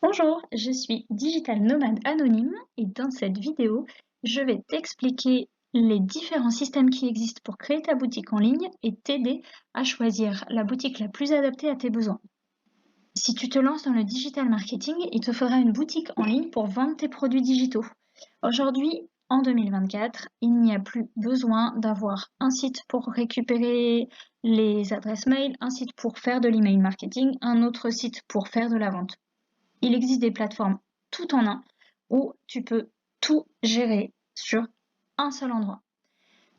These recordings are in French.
Bonjour, je suis Digital Nomade Anonyme et dans cette vidéo, je vais t'expliquer les différents systèmes qui existent pour créer ta boutique en ligne et t'aider à choisir la boutique la plus adaptée à tes besoins. Si tu te lances dans le digital marketing, il te faudra une boutique en ligne pour vendre tes produits digitaux. Aujourd'hui, en 2024, il n'y a plus besoin d'avoir un site pour récupérer les adresses mail, un site pour faire de l'email marketing, un autre site pour faire de la vente. Il existe des plateformes tout en un où tu peux tout gérer sur un seul endroit.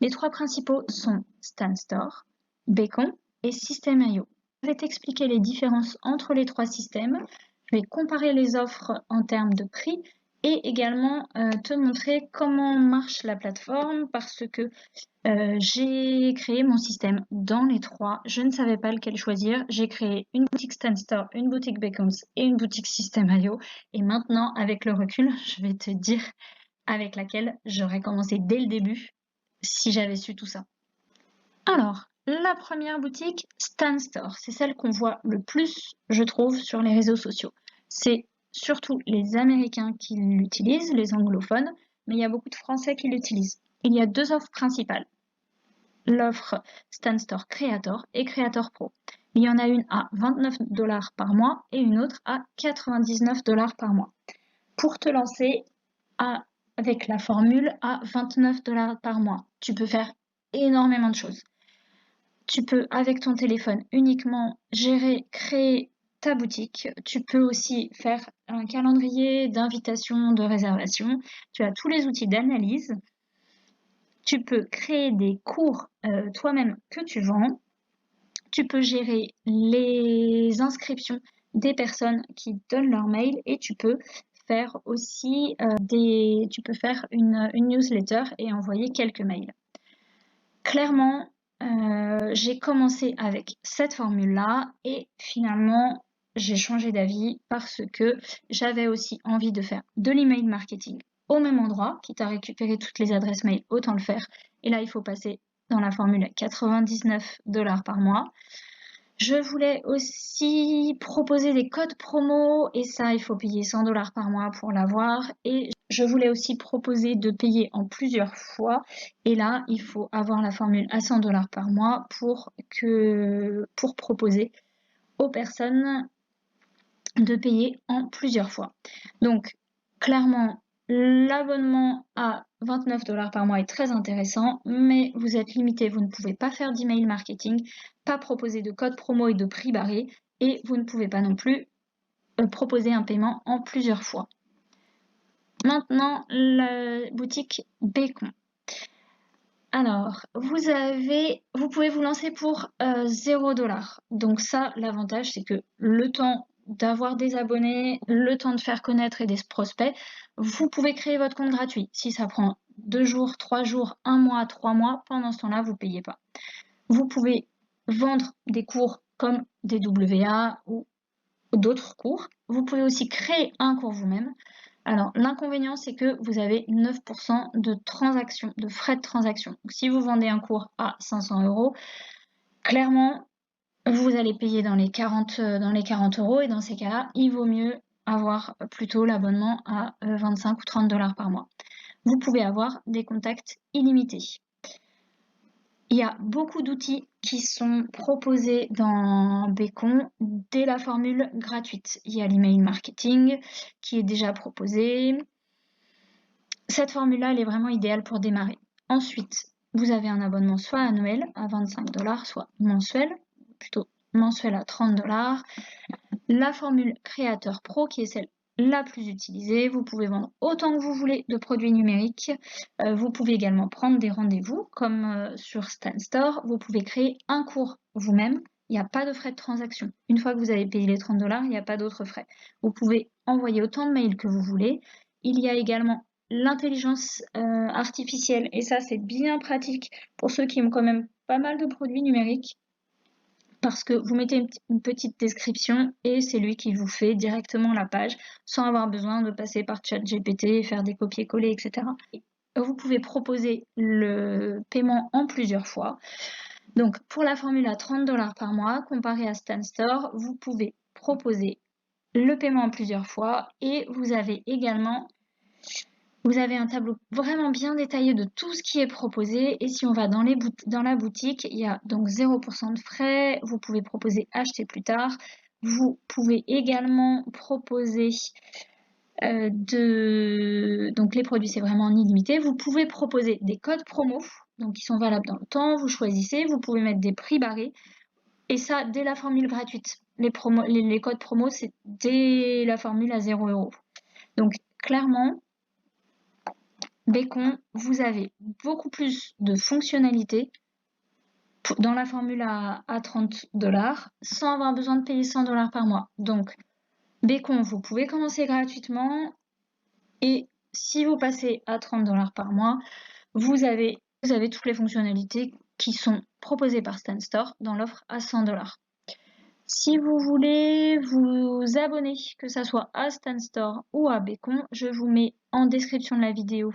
Les trois principaux sont StanStore, Beacon et System.io. Je vais t'expliquer les différences entre les trois systèmes. Je vais comparer les offres en termes de prix et également te montrer comment marche la plateforme parce que j'ai créé mon système dans les trois. Je ne savais pas lequel choisir. J'ai créé une boutique StanStore, une boutique Beacons et une boutique System.io. Et maintenant, avec le recul, je vais te dire avec laquelle j'aurais commencé dès le début si j'avais su tout ça. Alors, la première boutique, StanStore, c'est celle qu'on voit le plus, je trouve, sur les réseaux sociaux. C'est surtout les Américains qui l'utilisent, les anglophones, mais il y a beaucoup de Français qui l'utilisent. Il y a deux offres principales. L'offre StanStore Creator et Creator Pro. Il y en a une à 29 $ par mois et une autre à 99 $ par mois. Pour te lancer avec la formule à 29 $ par mois, tu peux faire énormément de choses. Tu peux, avec ton téléphone, uniquement gérer, créer ta boutique. Tu peux aussi faire un calendrier d'invitation, de réservation. Tu as tous les outils d'analyse. Tu peux créer des cours toi-même que tu vends. Tu peux gérer les inscriptions des personnes qui donnent leur mail et tu peux faire aussi tu peux faire une newsletter et envoyer quelques mails. Clairement, j'ai commencé avec cette formule-là et finalement, j'ai changé d'avis parce que j'avais aussi envie de faire de l'email marketing au même endroit, quitte à récupérer toutes les adresses mail, autant le faire. Et là, il faut passer dans la formule à 99 $ par mois. Je voulais aussi proposer des codes promo et ça, il faut payer 100 $ par mois pour l'avoir. Et je voulais aussi proposer de payer en plusieurs fois. Et là, il faut avoir la formule à 100 $ par mois pour proposer aux personnes de payer en plusieurs fois. Donc, clairement, l'abonnement à 29 $ par mois est très intéressant, mais vous êtes limité, vous ne pouvez pas faire d'email marketing, pas proposer de code promo et de prix barré, et vous ne pouvez pas non plus proposer un paiement en plusieurs fois. Maintenant, la boutique Beacon. Alors, vous pouvez vous lancer pour 0 $. Donc ça, l'avantage, c'est que le temps d'avoir des abonnés, le temps de faire connaître et des prospects, vous pouvez créer votre compte gratuit. Si ça prend 2 jours, 3 jours, 1 mois, 3 mois, pendant ce temps-là, vous ne payez pas. Vous pouvez vendre des cours comme des WA ou d'autres cours. Vous pouvez aussi créer un cours vous-même. Alors, l'inconvénient, c'est que vous avez 9% de transactions, de frais de transaction. Donc, si vous vendez un cours à 500 €, clairement, vous allez payer dans les 40 € et dans ces cas-là, il vaut mieux avoir plutôt l'abonnement à 25 ou 30 $ par mois. Vous pouvez avoir des contacts illimités. Il y a beaucoup d'outils qui sont proposés dans Beacon dès la formule gratuite. Il y a l'email marketing qui est déjà proposé. Cette formule-là, elle est vraiment idéale pour démarrer. Ensuite, vous avez un abonnement soit annuel à 25 $, soit mensuel, plutôt mensuel à 30 $. La formule Créateur Pro qui est celle la plus utilisée. Vous pouvez vendre autant que vous voulez de produits numériques. Vous pouvez également prendre des rendez-vous comme sur StanStore. Vous pouvez créer un cours vous-même. Il n'y a pas de frais de transaction. Une fois que vous avez payé les 30 $, il n'y a pas d'autres frais. Vous pouvez envoyer autant de mails que vous voulez. Il y a également l'intelligence artificielle et ça c'est bien pratique pour ceux qui ont quand même pas mal de produits numériques parce que vous mettez une petite description et c'est lui qui vous fait directement la page sans avoir besoin de passer par ChatGPT, faire des copier-coller, etc. Vous pouvez proposer le paiement en plusieurs fois. Donc pour la formule à 30 $ par mois, comparé à StanStore, vous pouvez proposer le paiement en plusieurs fois et vous avez également un tableau vraiment bien détaillé de tout ce qui est proposé. Et si on va dans la boutique, il y a donc 0% de frais. Vous pouvez proposer acheter plus tard. Vous pouvez également proposer donc les produits, c'est vraiment en illimité. Vous pouvez proposer des codes promo, donc qui sont valables dans le temps. Vous choisissez. Vous pouvez mettre des prix barrés. Et ça, dès la formule gratuite. Les codes promo, c'est dès la formule à 0 €. Donc, clairement, Bacon, vous avez beaucoup plus de fonctionnalités dans la formule à 30 $ sans avoir besoin de payer 100 $ par mois. Donc, Bacon, vous pouvez commencer gratuitement et si vous passez à 30 $ par mois, vous avez toutes les fonctionnalités qui sont proposées par Stan Store dans l'offre à 100 $. Si vous voulez vous abonner, que ce soit à Stan Store ou à Bacon, je vous mets en description de la vidéo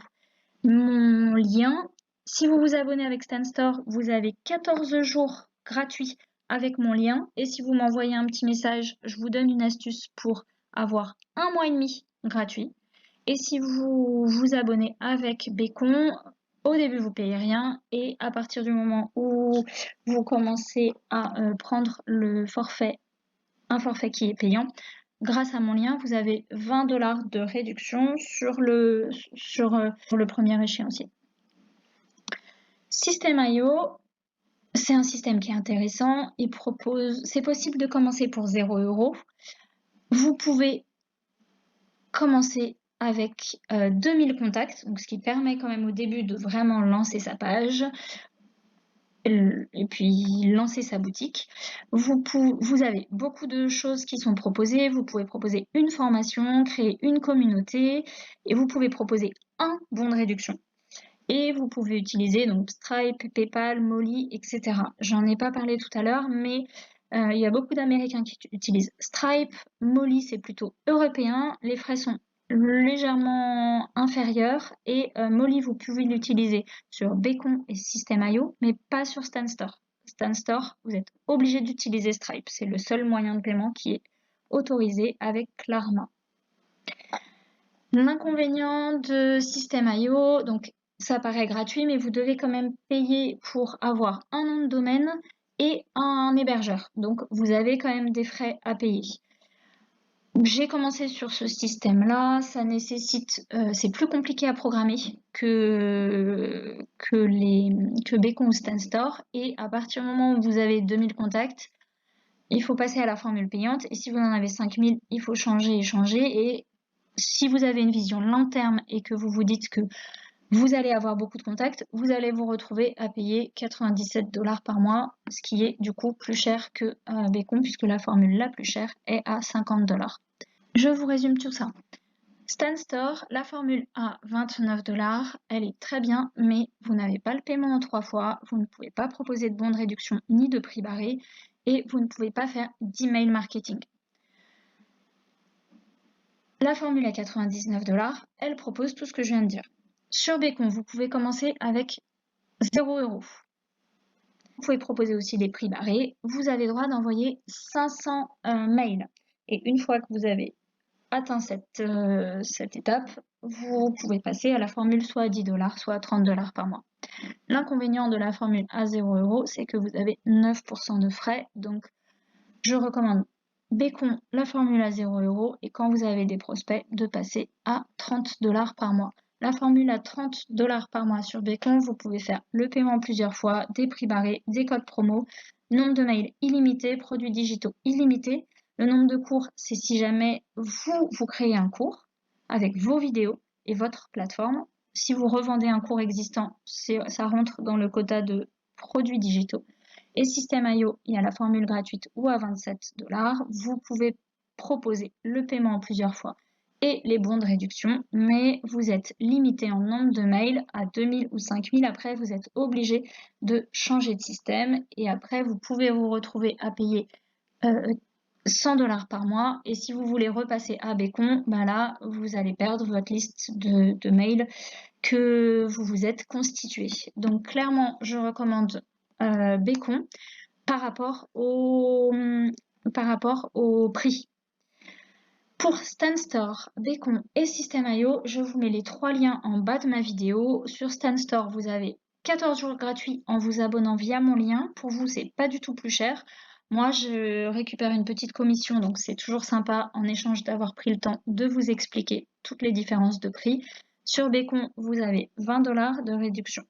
mon lien. Si vous vous abonnez avec Stan Store, vous avez 14 jours gratuits avec mon lien. Et si vous m'envoyez un petit message, je vous donne une astuce pour avoir 1 mois et demi gratuit. Et si vous vous abonnez avec Bacon, au début vous payez rien et à partir du moment où vous commencez à prendre un forfait qui est payant, grâce à mon lien, vous avez 20 $ de réduction sur le premier échéancier. Système.io, c'est un système qui est intéressant. C'est possible de commencer pour 0 €. Vous pouvez commencer avec 2000 contacts, donc ce qui permet quand même au début de vraiment lancer sa page et puis lancer sa boutique. Vous avez beaucoup de choses qui sont proposées. Vous pouvez proposer une formation, créer une communauté et vous pouvez proposer un bon de réduction. Et vous pouvez utiliser donc Stripe, PayPal, Molly, etc. J'en ai pas parlé tout à l'heure, mais il y a beaucoup d'Américains qui utilisent Stripe. Molly, c'est plutôt européen. Les frais sont légèrement inférieurs et Molly, vous pouvez l'utiliser sur Bacon et Système.io, mais pas sur Stan Store. Stan Store, vous êtes obligé d'utiliser Stripe. C'est le seul moyen de paiement qui est autorisé avec Klarna. L'inconvénient de Système.io, donc ça paraît gratuit, mais vous devez quand même payer pour avoir un nom de domaine et un hébergeur. Donc vous avez quand même des frais à payer. J'ai commencé sur ce système-là, ça nécessite, c'est plus compliqué à programmer que Bacon ou Stan Store. Et à partir du moment où vous avez 2000 contacts, il faut passer à la formule payante. Et si vous en avez 5000, il faut changer et changer. Et si vous avez une vision long terme et que vous vous dites que vous allez avoir beaucoup de contacts, vous allez vous retrouver à payer 97 $ par mois, ce qui est du coup plus cher que Bacon puisque la formule la plus chère est à 50 $. Je vous résume tout ça. Stan Store, la formule à 29 $, elle est très bien, mais vous n'avez pas le paiement en 3 fois, vous ne pouvez pas proposer de bons de réduction ni de prix barré et vous ne pouvez pas faire d'email marketing. La formule à 99 $, elle propose tout ce que je viens de dire. Sur Bacon, vous pouvez commencer avec 0 €. Vous pouvez proposer aussi des prix barrés. Vous avez droit d'envoyer 500 mails. Et une fois que vous avez atteint cette étape, vous pouvez passer à la formule soit à 10 $, soit à 30 $ par mois. L'inconvénient de la formule à 0 €, c'est que vous avez 9% de frais. Donc, je recommande Bacon, la formule à 0 € et quand vous avez des prospects, de passer à 30 $ par mois. La formule à 30 $ par mois sur Bacon, vous pouvez faire le paiement plusieurs fois, des prix barrés, des codes promo, nombre de mails illimité, produits digitaux illimités. Le nombre de cours, c'est si jamais vous créez un cours avec vos vidéos et votre plateforme. Si vous revendez un cours existant, ça rentre dans le quota de produits digitaux. Et Système.io, il y a la formule gratuite ou à 27 $. Vous pouvez proposer le paiement en plusieurs fois et les bons de réduction, mais vous êtes limité en nombre de mails à 2000 ou 5000. Après, vous êtes obligé de changer de système et après, vous pouvez vous retrouver à payer 100 $ par mois. Et si vous voulez repasser à Bacon, ben là, vous allez perdre votre liste de mails que vous vous êtes constitué. Donc, clairement, je recommande Bacon par rapport au prix. Pour Stanstore, Bécon et System.io, je vous mets les 3 liens en bas de ma vidéo. Sur Stanstore, vous avez 14 jours gratuits en vous abonnant via mon lien. Pour vous, c'est pas du tout plus cher. Moi, je récupère une petite commission, donc c'est toujours sympa en échange d'avoir pris le temps de vous expliquer toutes les différences de prix. Sur Bécon, vous avez 20 $ de réduction.